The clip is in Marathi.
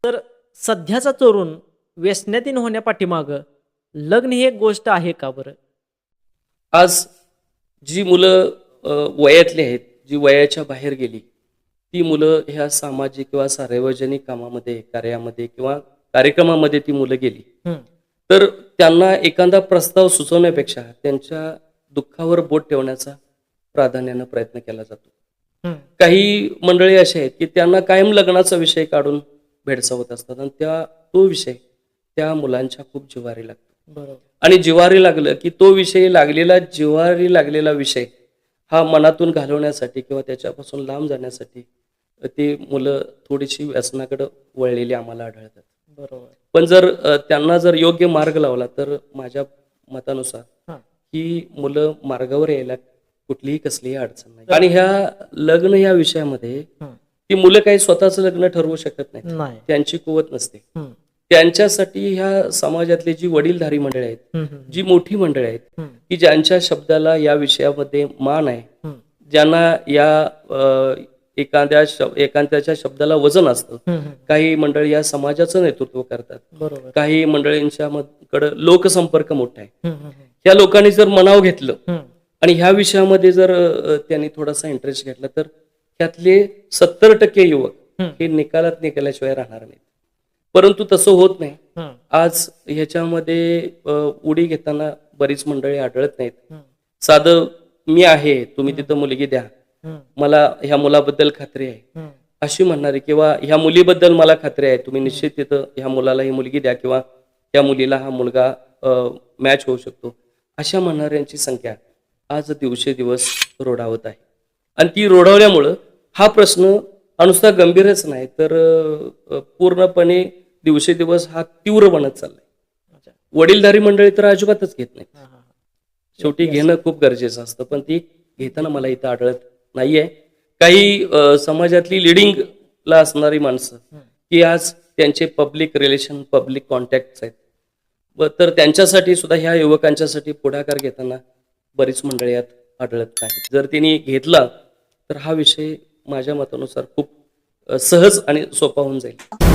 तर सध्याचा तरुण व्यसनाधीन होण्यापाठीमागं लग्न ही एक गोष्ट आहे का बरं? आज जी मुलं वयातली आहेत, जी वयाच्या बाहेर गेली, ती मुलं ह्या सामाजिक किंवा सार्वजनिक कामामध्ये, कार्यामध्ये किंवा कार्यक्रमामध्ये ती मुलं गेली. हं, तर त्यांना एखादा प्रस्ताव सुचवण्यापेक्षा त्यांच्या दुःखावर बोट ठेवण्याचा प्राधान्यानं प्रयत्न केला जातो. हं. काही मंडळी असे आहेत, की त्यांना कायम लग्नाचा विषय काढून भेडसावत असतात आणि तो विषय त्या मुलांच्या खूप जिव्हारी लागतो. बरोबर. आणि जिव्हारी लागलं की जिव्हारी लागलेला विषय हा मनातून घालवण्यासाठी किंवा त्याच्यापासून लांब जाण्यासाठी ती मुलं थोडीशी व्यसनाकडे वळलेली आम्हाला आढळतात. बरोबर. पण जर त्यांना जर योग्य मार्ग लावला तर माझ्या मतानुसार हां. ही मुलं मार्गावर यायला कुठलीही कसलीही अडचण नाही. आणि लग्न ह्या विषयामध्ये हं. ती मुलं काही स्वतःचं लग्न ठरवू शकत नाही. नाही. त्यांची कुवत नसते. हं, त्यांच्यासाठी ह्या समाजातली जी वडीलधारी मंडळी आहेत, हं, हं, जी मोठी मंडळी आहेत, हं, की ज्यांच्या शब्दाला या विषयामध्ये मान आहे, हं, ज्यांना एकांत्याच्या शब्दाला वजन असतं. हं, हं. काही मंडळी या समाजाचं नेतृत्व करतात. बरोबर. काही मंडळींच्या कडे लोकसंपर्क मोठा आहे. हं, हं, हं, या लोकांनी जर मनाव घेतलं हं. आणि ह्या विषयामध्ये जर त्यांनी थोडासा इंटरेस्ट घेतला तर त्यातले 70% युवक हं. हे निकालात निघाल्याशिवाय राहणार नाहीत. परंतु तसं होत नाही. हं, आज ह्याच्यामध्ये उडी घेताना बरीच मंडळी आढळत नाहीत. हं, साधं मी आहे, तुम्ही तिथं मुलगी द्या, हं, मला ह्या मुलाबद्दल खात्री आहे, हं, अशी म्हणणारी किंवा ह्या मुलीबद्दल मला खात्री आहे, तुम्ही निश्चित तिथं ह्या मुलाला ही मुलगी द्या किंवा त्या मुलीला हा मुलगा मॅच होऊ शकतो, अशा म्हणणाऱ्यांची संख्या आज दिवसेदिवस रोडावत आहे. आणि ती रोडावल्यामुळं हा प्रश्न हा नुसता गंभीरच नाही तर पूर्णपणे दिवसेदिवस हा तीव्र बनत चाललाय. अच्छा. वडीलधारी मंडळी तर अजिबातच घेत नाहीत. हां, हां, हां. शेवटी घेणं खूप गरजेचं असतं, पण ती घेताना मला इथं आढळत नाहीये. काही समाजातली लिडिंगला असणारी माणसं हं. की आज त्यांचे पब्लिक रिलेशन, पब्लिक कॉन्टॅक्ट आहेत. तर त्यांच्यासाठी सुद्धा ह्या युवकांच्यासाठी पुढाकार घेताना बरीच मंडळी यात आढळत नाहीत. जर त्यांनी घेतला तर हा विषय माझ्या मतानुसार खूप सहज आणि सोपा होऊन जाईल.